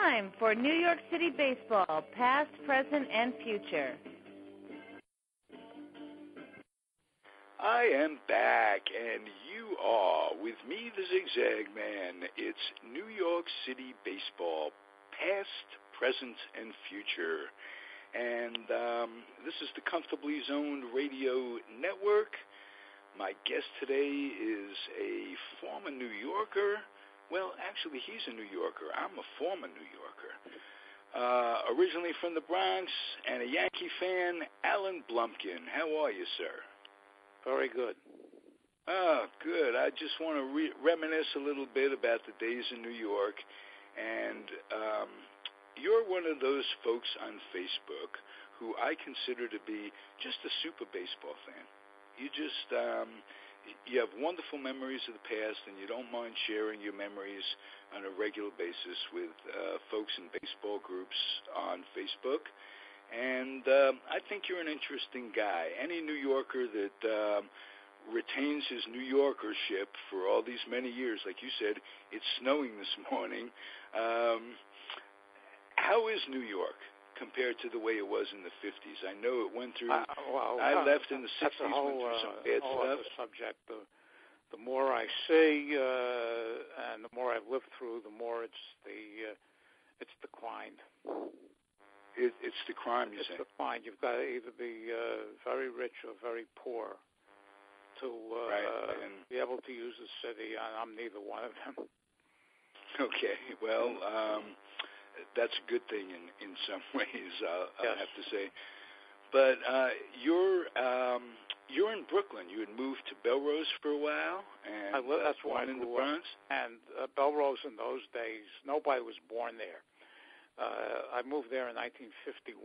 time for New York City Baseball, Past, Present, and Future. I am back, and you are with me, the Zigzag Man. It's New York City Baseball, Past, Present, and Future. And this is the Comfortably Zoned Radio Network. My guest today is a former New Yorker. Well, actually, he's a New Yorker. I'm a former New Yorker. Originally from the Bronx and a Yankee fan, Alan Blumkin. How are you, sir? Very good. Oh, good. I just want to reminisce a little bit about the days in New York. And you're one of those folks on Facebook who I consider to be just a super baseball fan. You just, you have wonderful memories of the past, and you don't mind sharing your memories on a regular basis with folks in baseball groups on Facebook. And I think you're an interesting guy. Any New Yorker that retains his New Yorkership for all these many years, like you said, it's snowing this morning. How is New York compared to the way it was in the 50s? I know it went through, I left in the 60s, went through some bad stuff. Subject. The more I see and the more I've lived through, the more it's declined. It's the crime, you say? It's declined. You've got to either be very rich or very poor to be able to use the city, and I'm neither one of them. Okay, well, that's a good thing in some ways, I'll have to say. But you're in Brooklyn. You had moved to Belrose for a while, and that's why in the Bronx. And Belrose in those days, nobody was born there. I moved there in 1951,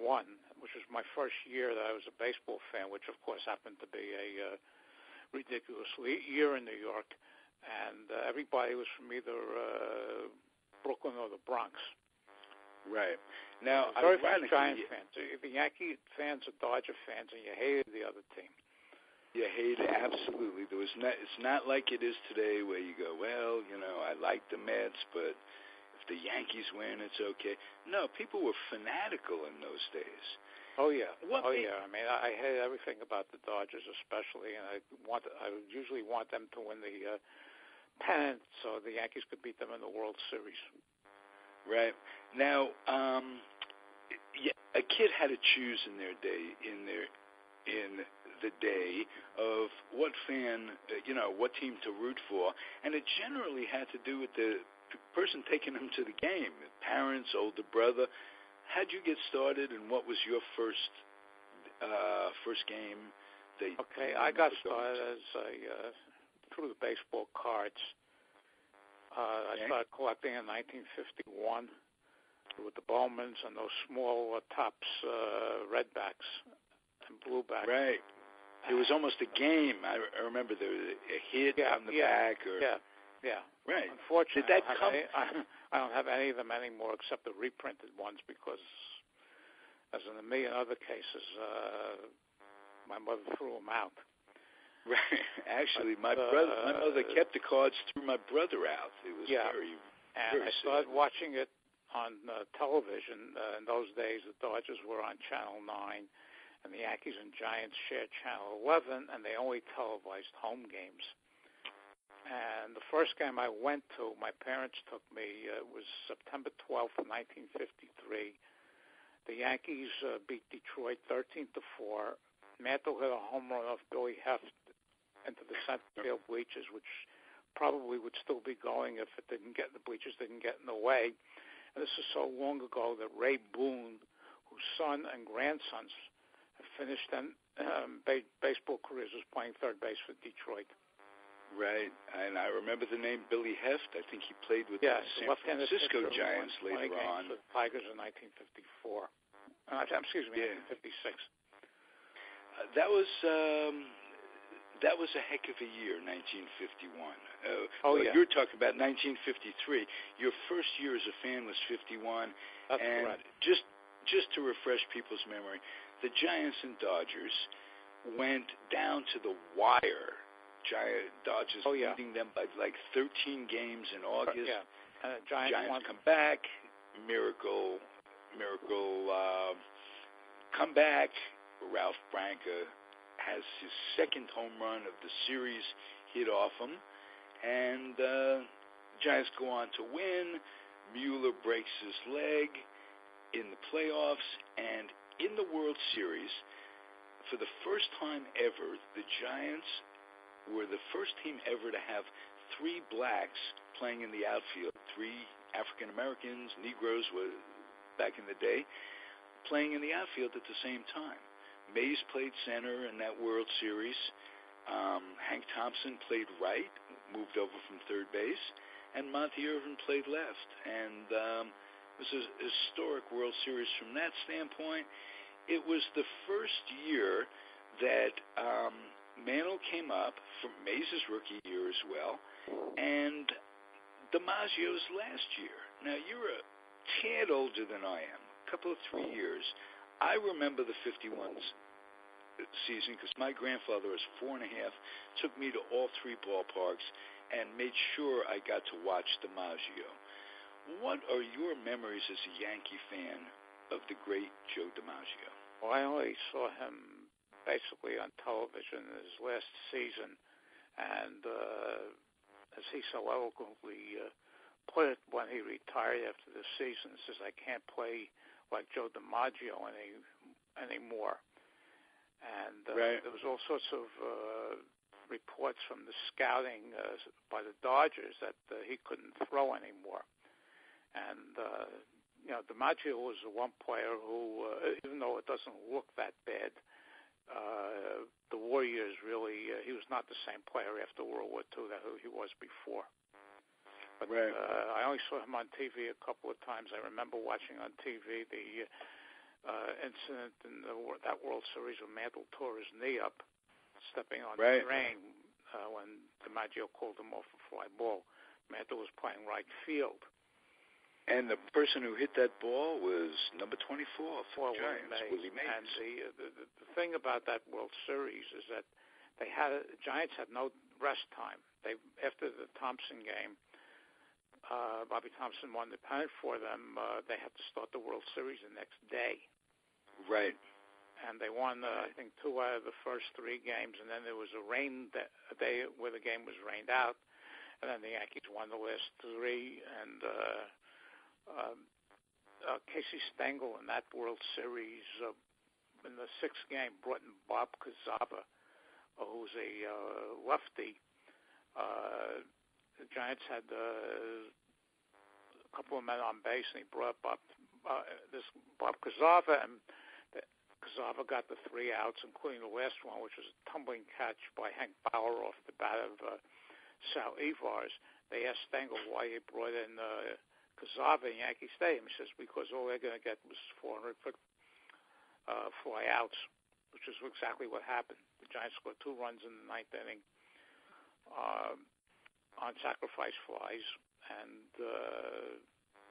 which was my first year that I was a baseball fan, which of course happened to be a ridiculous year in New York. And everybody was from either Brooklyn or the Bronx. Right. Now, very few Giant fans. The Yankee fans are Dodger fans, and you hated the other team. You hated it, absolutely. It's not like it is today where you go, well, you know, I like the Mets, but if the Yankees win, it's okay. No, people were fanatical in those days. Oh, yeah. Yeah. I mean, I hate everything about the Dodgers especially, and I usually want them to win the pennant so the Yankees could beat them in the World Series. Right. Now, a kid had to choose in the day of what fan, what team to root for, and it generally had to do with the person taking them to the game, parents, older brother. How'd you get started, and what was your first game? I got started as through the baseball cards. I started collecting in 1951 with the Bowmans and those small Topps redbacks and bluebacks. Right. It was almost a game. I remember there was a hit on the back. Yeah. Right. Unfortunately, did that I don't have any of them anymore except the reprinted ones because, as in a million other cases, my mother threw them out. Right. Actually, my mother kept the cards, threw my brother out. It was very I started watching it on television. In those days, the Dodgers were on Channel 9, and the Yankees and Giants shared Channel 11, and they only televised home games. And the first game I went to, my parents took me. It was September 12th, 1953. The Yankees beat Detroit 13-4. Mantle hit a home run off Billy Heft into the center field bleachers, which probably would still be going if the bleachers didn't get in the way. And this is so long ago that Ray Boone, whose son and grandsons have finished baseball careers, was playing third base for Detroit. Right, and I remember the name Billy Heft. I think he played with the San Francisco Giants later on. The Tigers in 1954. Excuse me, 1956. That was a heck of a year, 1951. You're talking about 1953. Your first year as a fan was 51. That's correct. Just to refresh people's memory, the Giants and Dodgers went down to the wire. Dodgers leading them by like 13 games in August. Giants come back. miracle comeback. Ralph Branca has his second home run of the series hit off him, and Giants go on to win. Mueller breaks his leg in the playoffs, and in the World Series, for the first time ever, the Giants were the first team ever to have three blacks playing in the outfield, three African Americans, Negroes were back in the day, playing in the outfield at the same time. Mays played center in that World Series. Hank Thompson played right, moved over from third base, and Monty Irvin played left. And it was a historic World Series from that standpoint. It was the first year that Mantle came up from Mays' rookie year as well, and DiMaggio's last year. Now, you're a tad older than I am, a couple of 3 years. I remember the 51 season because my grandfather was 4 and a half, took me to all three ballparks, and made sure I got to watch DiMaggio. What are your memories as a Yankee fan of the great Joe DiMaggio? Well, I only saw him basically on television in his last season, and as he so eloquently put it when he retired after the season, says, I can't play like Joe DiMaggio anymore. And right. There was all sorts of reports from the scouting by the Dodgers that he couldn't throw anymore. And, DiMaggio was the one player who, even though it doesn't look that bad, the war years really, he was not the same player after World War II that he was before. But right. I only saw him on TV a couple of times. I remember watching on TV the incident in that World Series when Mantle tore his knee up, stepping on right. the drain when DiMaggio called him off a fly ball. Mantle was playing right field. And the person who hit that ball was number 24 for the Giants, Willie Mays. And the thing about that World Series is that the Giants had no rest time. After the Thompson game, Bobby Thompson won the pennant for them. They had to start the World Series the next day. Right. And they won, I think, 2 out of the first 3 games, and then there was a day where the game was rained out, and then the Yankees won the last 3. And Casey Stengel in that World Series in the 6th game brought in Bob Cazaba, who's a lefty. The Giants had a couple of men on base, and he brought up this Bob Cazaba, and Cazaba got the 3 outs, including the last one, which was a tumbling catch by Hank Bauer off the bat of Sal Evars. They asked Stengel why he brought in Cazaba in Yankee Stadium. He says, because all they're going to get was 400-foot fly outs, which is exactly what happened. The Giants scored 2 runs in the 9th inning on sacrifice flies, and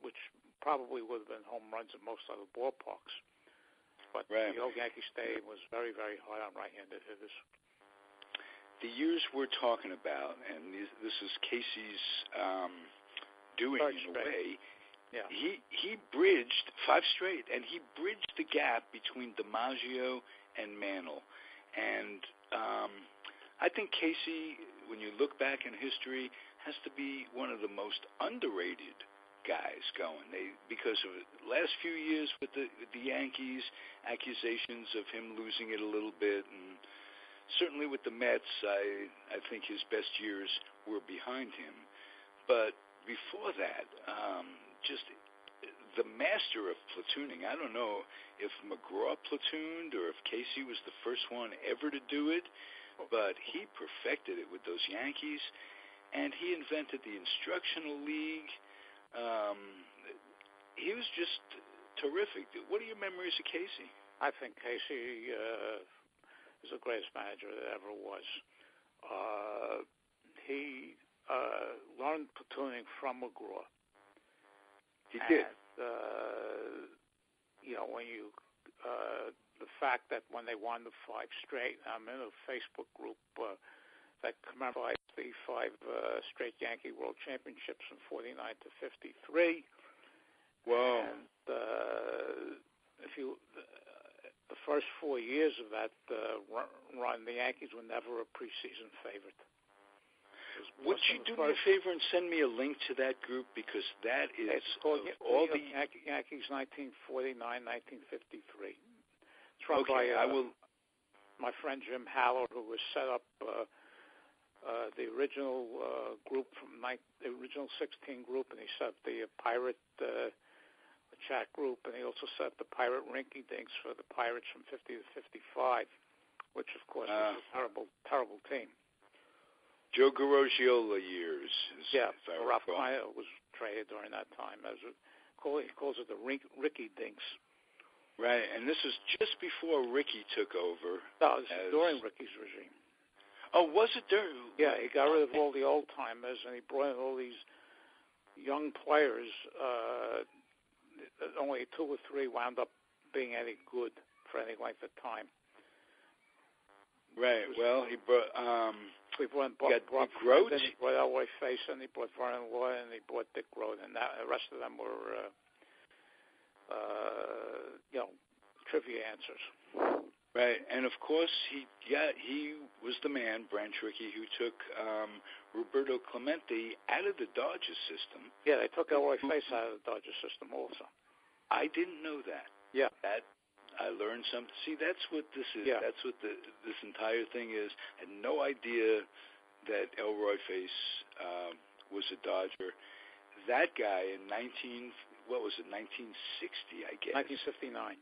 which probably would have been home runs at most other ballparks. But right. The old Yankee Stadium was very, very hard on right-handed hitters. The years we're talking about, and this is Casey's doing in a way, yeah. he bridged 5 straight, and he bridged the gap between DiMaggio and Mantle. And I think Casey, when you look back in history, has to be one of the most underrated guys going. Because of the last few years with the Yankees, accusations of him losing it a little bit, and certainly with the Mets, I think his best years were behind him. But before that, just the master of platooning. I don't know if McGraw platooned or if Casey was the first one ever to do it, but he perfected it with those Yankees, and he invented the instructional league. He was just terrific. What are your memories of Casey? I think Casey is the greatest manager that ever was. He learned platooning from McGraw. He did. When the fact that when they won the 5 straight, I'm in a Facebook group that commemorates the 5 straight Yankee World Championships from 49 to 53. Whoa. And the first 4 years of that run, the Yankees were never a preseason favorite. Would you do me a favor and send me a link to that group, because that is called all the Yankees 1949, 1953. It's run by my friend Jim Haller, who was set up the original group the original 16 group, and he set up the Pirate chat group, and he also set up the Pirate Rinky Dinks for the Pirates from 50 to 55, which of course was a terrible team. Joe Garagiola years. Ralph Kiner was traded during that time. He calls it the Ricky Dinks. Right, and this was just before Ricky took over. No, this is during Ricky's regime. Oh, was it during? Yeah, he got rid of all the old-timers, and he brought in all these young players. Only 2 or 3 wound up being any good for any length of time. Right, well, he brought... We brought Grote, then he brought Elroy Faison, he brought Vernon Lloyd, and he brought Dick Grote, and the rest of them were, trivia answers. Right, and of course he was the man, Branch Rickey, who took Roberto Clemente out of the Dodgers system. Yeah, they took Elroy Faison out of the Dodgers system also. I didn't know that. Yeah, I learned something. See, that's what this is. Yeah. That's what this entire thing is. I had no idea that Elroy Face was a Dodger. That guy in 1960, I guess. 1959.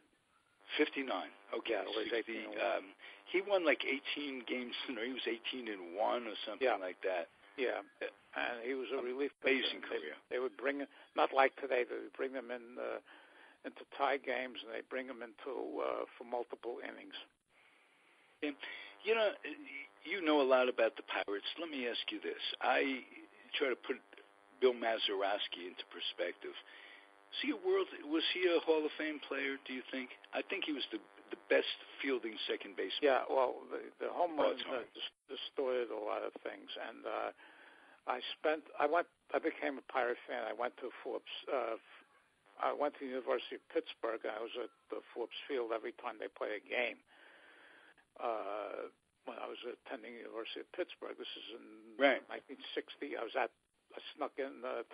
59. Okay. Yeah, 60, he won like 18 games. He was 18-1 or something like that. Yeah, and he was a relief. Amazing career. They would bring him, not like today. They would bring them in. Into tie games, and they bring them into for multiple innings. Yeah. You know a lot about the Pirates. Let me ask you this. I try to put Bill Mazeroski into perspective. Was he a Hall of Fame player, do you think? I think he was the best fielding second baseman. Yeah, well, the home run distorted a lot of things, and I became a Pirate fan. I went to I went to the University of Pittsburgh, and I was at the Forbes Field every time they played a game. When I was attending the University of Pittsburgh, this is in 1960. I snuck in I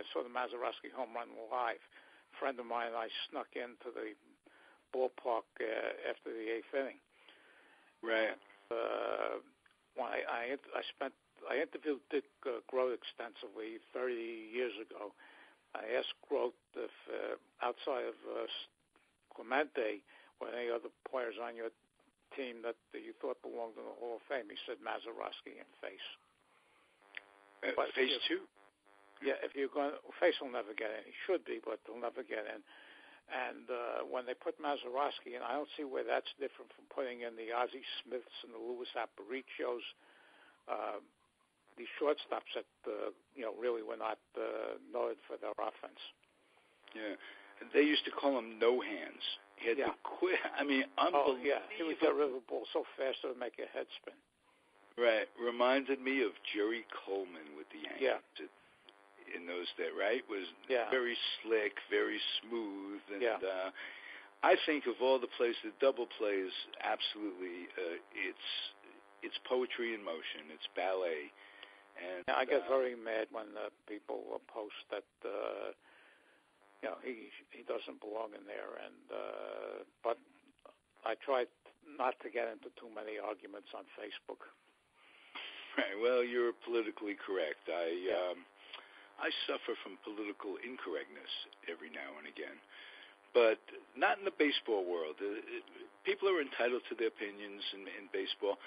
saw the Mazeroski home run live. A friend of mine and I snuck into the ballpark after the 8th inning. Right. When I interviewed Dick Grote extensively 30 years ago. I asked Grote if outside of Clemente, were any other players on your team that you thought belonged in the Hall of Fame? He said Mazeroski and Face. Face too? Yeah, if you're going, Face will never get in. He should be, but he'll never get in. And when they put Mazeroski in, I don't see where that's different from putting in the Ozzie Smiths and the Louis Aparichos. These shortstops that really were not noted for their offense. Yeah, they used to call him no hands. He had to quit. I mean, unbelievable. Oh yeah, he would get rid of the ball so fast it would make your head spin. Right, reminded me of Jerry Coleman with the Yankees. Yeah. In those days, right? Was very slick, very smooth, and I think of all the plays, the double plays, absolutely, it's poetry in motion. It's ballet. And I get very mad when people post that he doesn't belong in there, and but I try not to get into too many arguments on Facebook. Right. Well, you're politically correct. I suffer from political incorrectness every now and again, but not in the baseball world. People are entitled to their opinions in baseball.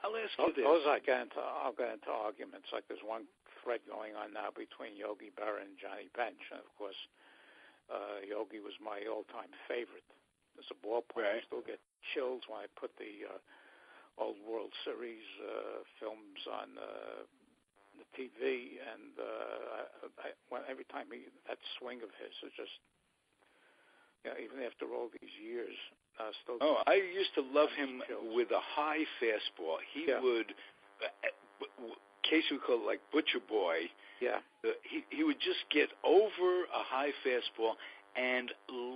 I'll ask you this. I'll get into arguments. Like there's one thread going on now between Yogi Berra and Johnny Bench, and of course, Yogi was my all-time favorite as a ball player. I still get chills when I put the old World Series films on the TV, and every time that swing of his is just, even after all these years. Still I used to love him with a high fastball. He would, Casey would call it like Butcher Boy. Yeah. He would just get over a high fastball and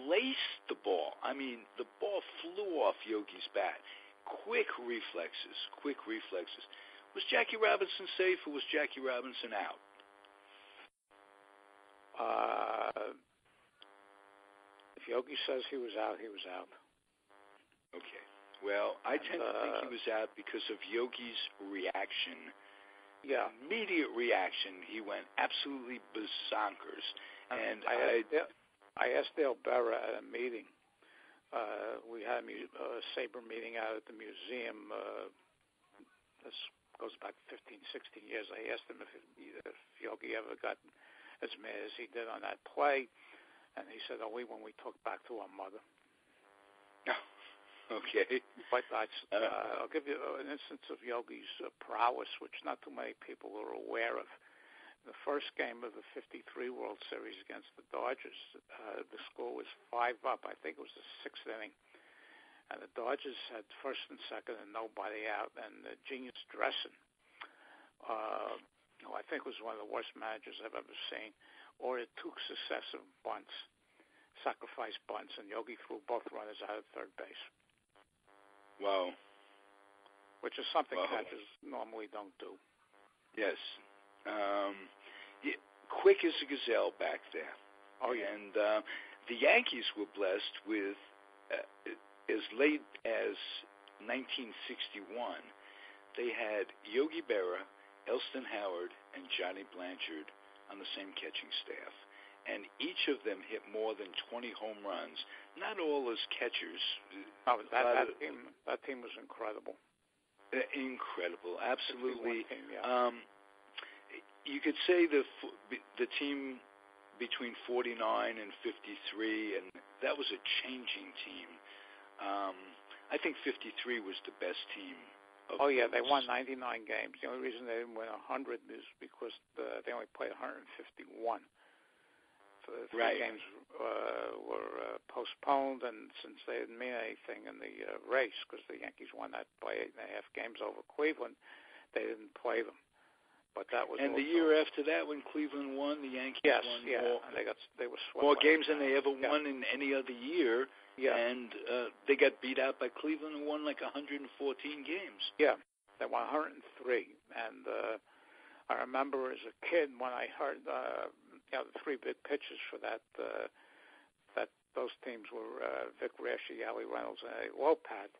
lace the ball. I mean, the ball flew off Yogi's bat. Quick reflexes. Was Jackie Robinson safe or was Jackie Robinson out? If Yogi says he was out, he was out. Okay. Well, I tend to think he was out because of Yogi's reaction. Yeah. Immediate reaction. He went absolutely bazonkers. And I asked Dale Berra at a meeting. We had a Sabre meeting out at the museum. This goes back 15, 16 years. I asked him if Yogi ever got as mad as he did on that play. And he said, only when we talked back to our mother. Okay. But I'll give you an instance of Yogi's prowess, which not too many people are aware of. The first game of the '53 World Series against the Dodgers, the score was 5-up. I think it was the sixth inning. And the Dodgers had first and second and nobody out. And Genius Dressen, who I think was one of the worst managers I've ever seen, ordered two successive bunts, sacrifice bunts, and Yogi threw both runners out of third base. Wow. Which is something catchers normally don't do. Yes. Quick as a gazelle back there. Oh, yeah. And the Yankees were blessed with, as late as 1961, they had Yogi Berra, Elston Howard, and Johnny Blanchard on the same catching staff. And each of them hit more than 20 home runs. Not all as catchers. Oh, that team was incredible. Incredible, absolutely. Team, yeah. You could say the team between 49 and 53, and that was a changing team. I think 53 was the best team. They won 99 games. The only reason they didn't win 100 is because they only played 151. So the three games were postponed, and since they didn't mean anything in the race, because the Yankees won that by 8.5 games over Cleveland, they didn't play them. But that was. And the year after that, when Cleveland won, the Yankees won more. And they were swept more games than they ever won in any other year. Yeah. And they got beat out by Cleveland and won like 114 games. Yeah, they won 103. And I remember as a kid when I heard the three big pitchers for that those teams were Vic Raschi, Allie Reynolds, and Eddie Lopat.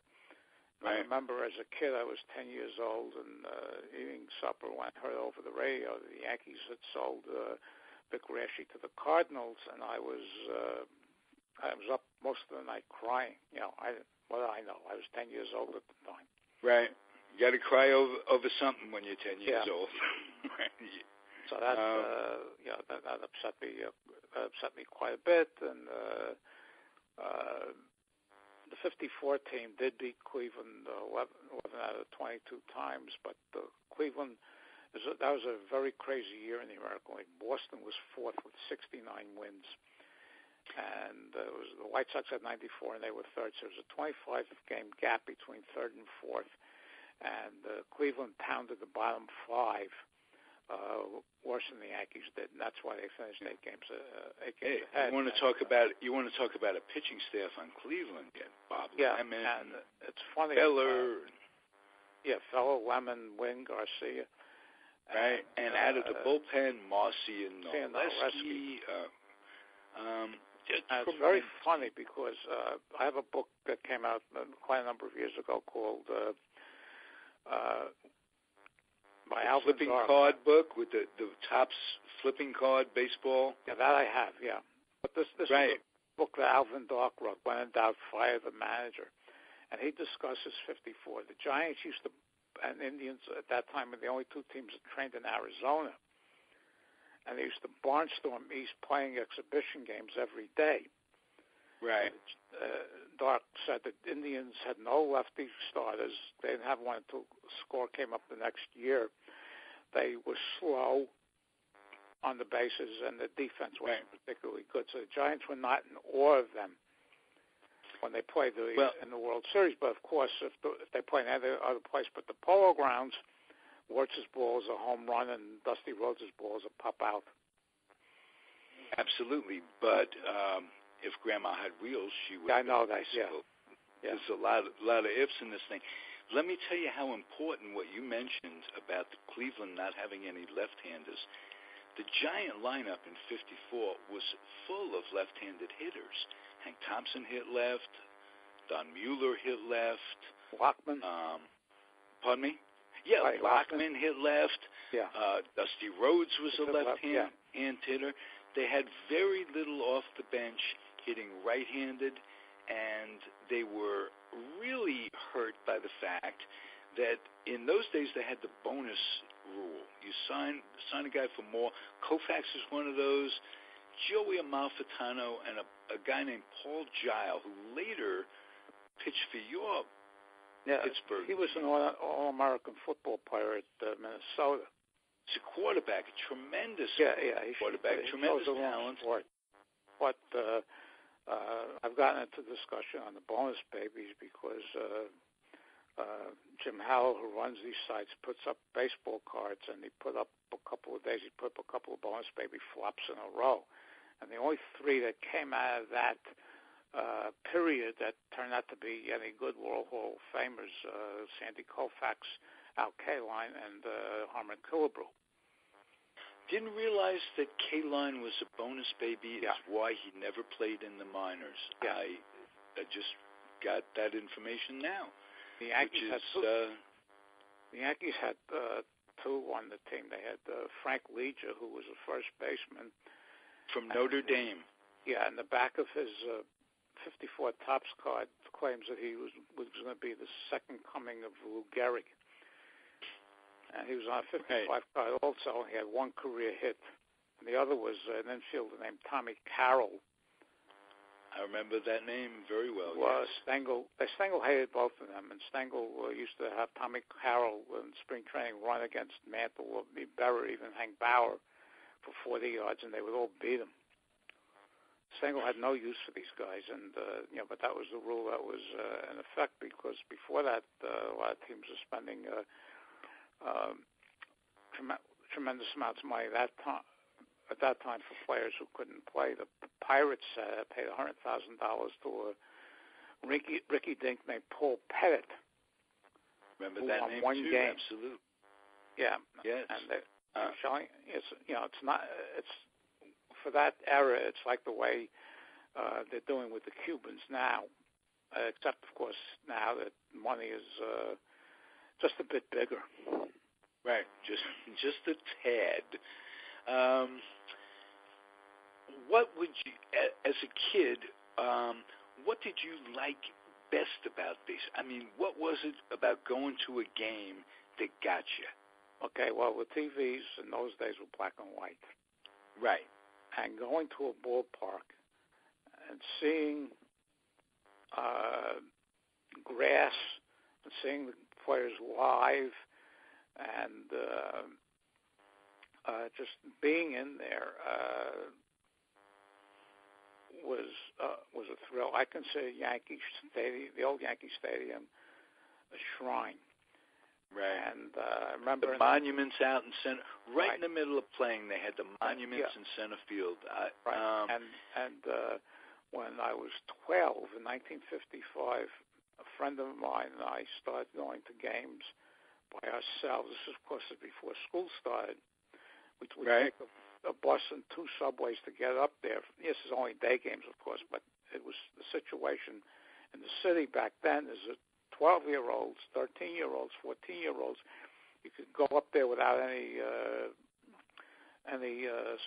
Right. I remember as a kid, I was 10 years old and eating supper when I heard over the radio the Yankees had sold Vic Raschi to the Cardinals, and I was up most of the night crying. What did I know? I was 10 years old at the time. Right. You got to cry over something when you're 10 years old. So that that upset me. Upset me quite a bit, and the '54 team did beat Cleveland 11 out of 22 times. But Cleveland, that was a very crazy year in the American League. Boston was fourth with 69 wins, and the White Sox had 94, and they were third. So there was a 25-game gap between third and fourth, and Cleveland pounded the bottom five. Worse than the Yankees did, and that's why they finished 8 games ahead. You want to talk about a pitching staff on Cleveland, Bob Lemon, and it's funny. Feller, Lemon, Wynn, Garcia, right, and out of the bullpen, Marcy and Noleski. It's very funny because I have a book that came out quite a number of years ago called. My flipping card book with the Topps flipping card baseball. Yeah, that I have. Yeah, but this is a book that Alvin Dark wrote. When in doubt, fire the manager, and he discusses '54. The Giants and Indians at that time were the only two teams that trained in Arizona, and they used to barnstorm East playing exhibition games every day. Right. Dark said that Indians had no lefty starters. They didn't have one until score came up the next year. They were slow on the bases, and the defense wasn't particularly good. So the Giants were not in awe of them when they played in the World Series. But, of course, if they played in other place but the Polo Grounds, Wirtz's ball is a home run and Dusty Rhodes' ball is a pop out. Absolutely, but if Grandma had wheels, she would. I know that. Yeah. There's a lot of ifs in this thing. Let me tell you how important what you mentioned about the Cleveland not having any left-handers. The Giant lineup in '54 was full of left-handed hitters. Hank Thompson hit left. Don Mueller hit left. Lockman. Pardon me? Yeah, right, Lockman hit left. Yeah. Dusty Rhodes was a left-hand hitter. They had very little off the bench hitting right-handed, and they were really hurt by the fact that in those days they had the bonus rule. You sign a guy for more. Koufax is one of those. Joey Amalfitano and a guy named Paul Gile, who later pitched for your Pittsburgh. He was an All-American football player at Minnesota. He's a quarterback, a tremendous quarterback, tremendous talent. But I've gotten into discussion on the bonus babies because Jim Howell, who runs these sites, puts up baseball cards, and he put up a couple of bonus baby flops in a row. And the only three that came out of that period that turned out to be any good World Hall of Famers, Sandy Koufax, Al Kaline, and Harmon Killebrew. Didn't realize that Kaline was a bonus baby. Is why he never played in the minors. Yeah. I just got that information now. The Yankees had two on the team. They had Frank Legia, who was a first baseman from Notre Dame. Yeah, and the back of his 54 Topps card claims that he was going to be the second coming of Lou Gehrig. And he was on a 55 card also. He had one career hit. And the other was an infielder named Tommy Carroll. I remember that name very well. Stengel hated both of them. And Stengel used to have Tommy Carroll in spring training run against Mantle or Berry, even Hank Bauer, for 40 yards, and they would all beat him. Stengel had no use for these guys, and but that was the rule that was in effect, because before that, a lot of teams were spending tremendous amounts of money at that time for players who couldn't play. The Pirates paid $100,000 to a Ricky Dink named Paul Pettit. Remember that name one too? Game. Absolutely. Yeah. Yes. And they're showing it's not for that era. It's like the way they're doing with the Cubans now, except of course now that money is just a bit bigger. Right, just a tad. What would you, as a kid, what did you like best about this? I mean, what was it about going to a game that got you? Okay, well, the TVs in those days were black and white. Right. And going to a ballpark and seeing grass and seeing the players live and just being in there was a thrill. I consider Yankee Stadium, the old Yankee Stadium, a shrine. Right. And I remember the monuments out in center, right in the middle of playing. They had the monuments in center field. And when I was 12 in 1955, a friend of mine and I started going to games by ourselves. This is, of course, before school started. We'd take a bus and two subways to get up there. This is only day games, of course, but it was the situation in the city back then is that 12-year-olds, 13-year-olds, 14-year-olds, you could go up there without any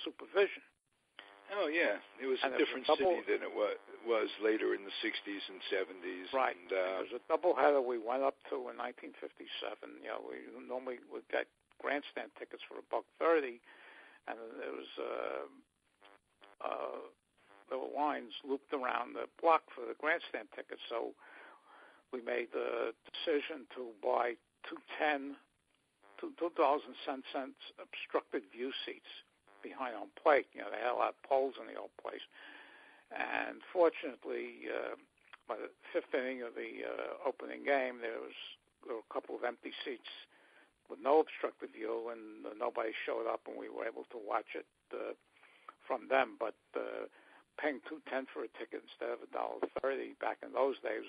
supervision. Oh, yeah. It was a different city than it was later in the 60s and 70s. Right. And, there was a doubleheader we went up to in 1957. We normally would get grandstand tickets for $1.30, and there was little lines looped around the block for the grandstand tickets. So we made the decision to buy $2.10 obstructed view seats behind home plate. They had a lot of poles in the old place. And fortunately, by the fifth inning of the opening game, there were a couple of empty seats with no obstructive view, and nobody showed up, and we were able to watch it from them. But paying $2.10 for a ticket instead of $1.30 back in those days,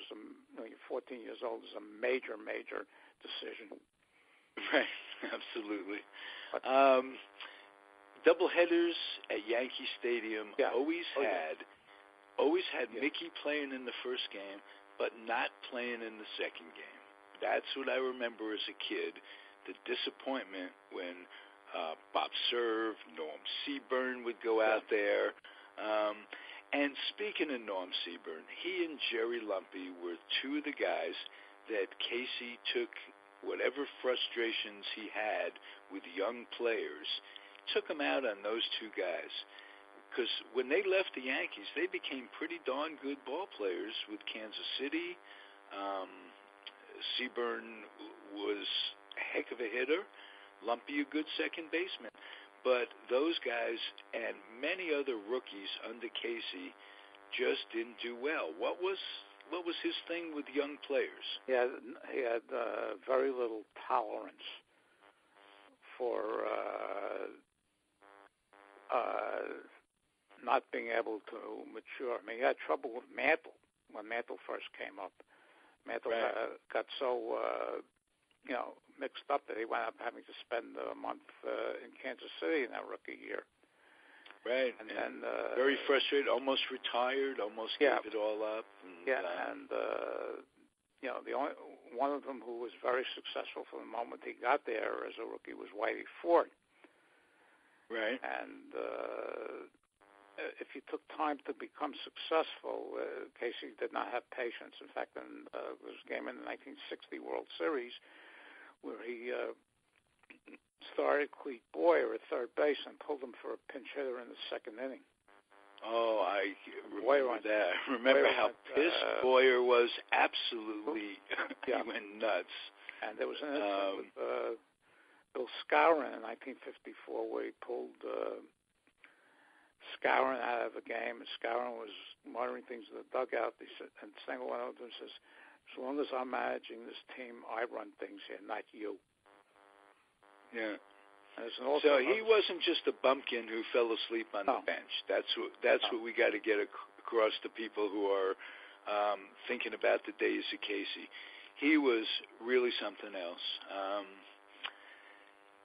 when you're 14 years old, is a major, major decision. Right, absolutely. Doubleheaders at Yankee Stadium always had Mickey playing in the first game, but not playing in the second game. That's what I remember as a kid, the disappointment when Bob Serve, Norm Seaburn would go out there. And speaking of Norm Seaburn, he and Jerry Lumpy were two of the guys that Casey took whatever frustrations he had with young players, took them out on those two guys. Because when they left the Yankees, they became pretty darn good ball players with Kansas City. Seaburn was a heck of a hitter. Lumpy, a good second baseman. But those guys and many other rookies under Casey just didn't do well. What was his thing with young players? Yeah, he had very little tolerance for not being able to mature. I mean, he had trouble with Mantle when Mantle first came up. Mantle got so mixed up that he wound up having to spend a month in Kansas City in that rookie year. Right, and very frustrated, almost retired, almost gave it all up. And, the only one of them who was very successful from the moment he got there as a rookie was Whitey Ford. Right. And if you took time to become successful, Casey did not have patience. In fact, in this game in the 1960 World Series, where he started Clete Boyer at third base and pulled him for a pinch hitter in the second inning. Oh, I remember that. I remember how pissed Boyer was. Absolutely, he went nuts. And there was an incident with Bill Skowron in 1954 where he pulled Skowron out of a game, and Skowron was muttering things in the dugout. He said, and Stengel went over to him and says, "As long as I'm managing this team, I run things here, not you." Yeah. So he wasn't just a bumpkin who fell asleep on the bench. That's what we got to get across to people who are thinking about the days of Casey. He was really something else.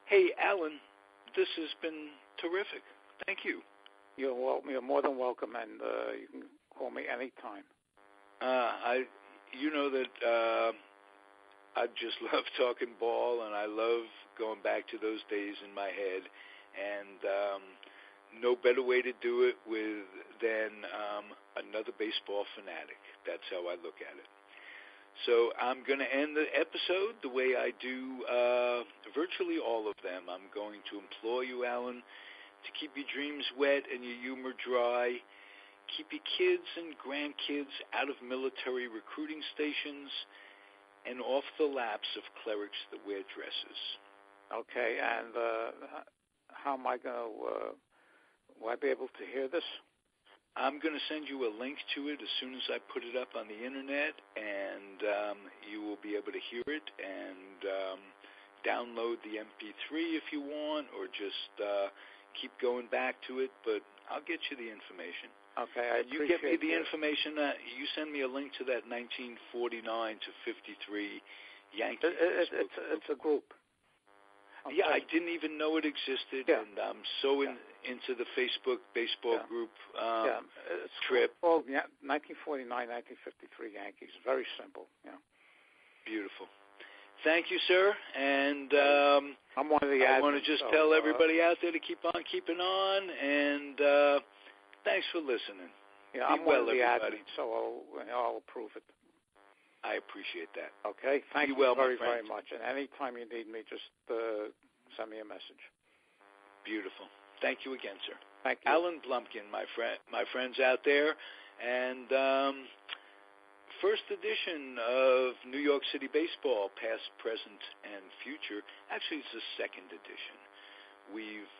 Hey, Alan, this has been terrific. Thank you. You're more than welcome, and you can call me anytime. You know that I just love talking ball, and I love going back to those days in my head, and no better way to do it than another baseball fanatic. That's how I look at it. So I'm going to end the episode the way I do virtually all of them. I'm going to implore you, Alan, to keep your dreams wet and your humor dry. Keep your kids and grandkids out of military recruiting stations and off the laps of clerics that wear dresses. Okay, and how am I going to, will I be able to hear this? I'm going to send you a link to it as soon as I put it up on the internet, and you will be able to hear it and download the MP3 if you want, or just keep going back to it, but I'll get you the information. Okay, I you get me the information. You send me a link to that 1949 to 53 Yankee. It's a group. Okay. Yeah, I didn't even know it existed, and I'm so into the Facebook baseball group it's trip. Called 1949, 1953 Yankees. Very simple. Yeah. Beautiful. Thank you, sir. And I'm one of the I want to just tell everybody out there to keep on keeping on, and thanks for listening. Yeah, I'm one of the admins, so I'll approve it. I appreciate that. Okay, thank you very, very much. And anytime you need me, just send me a message. Beautiful. Thank you again, sir. Thank you. Alan Blumkin, my friends out there, and first edition of New York City Baseball, Past, Present, and Future. Actually, it's the second edition. We've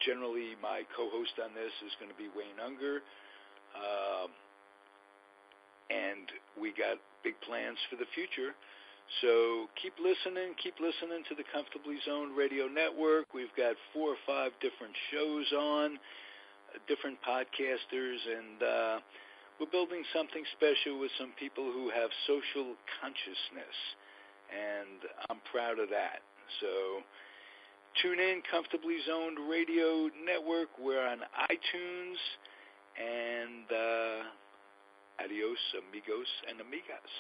generally, my co-host on this is going to be Wayne Unger. And we got big plans for the future. So keep listening to the Comfortably Zoned Radio Network. We've got 4 or 5 different shows on, different podcasters, and we're building something special with some people who have social consciousness, and I'm proud of that. So tune in, Comfortably Zoned Radio Network. We're on iTunes, and adios, amigos and amigas.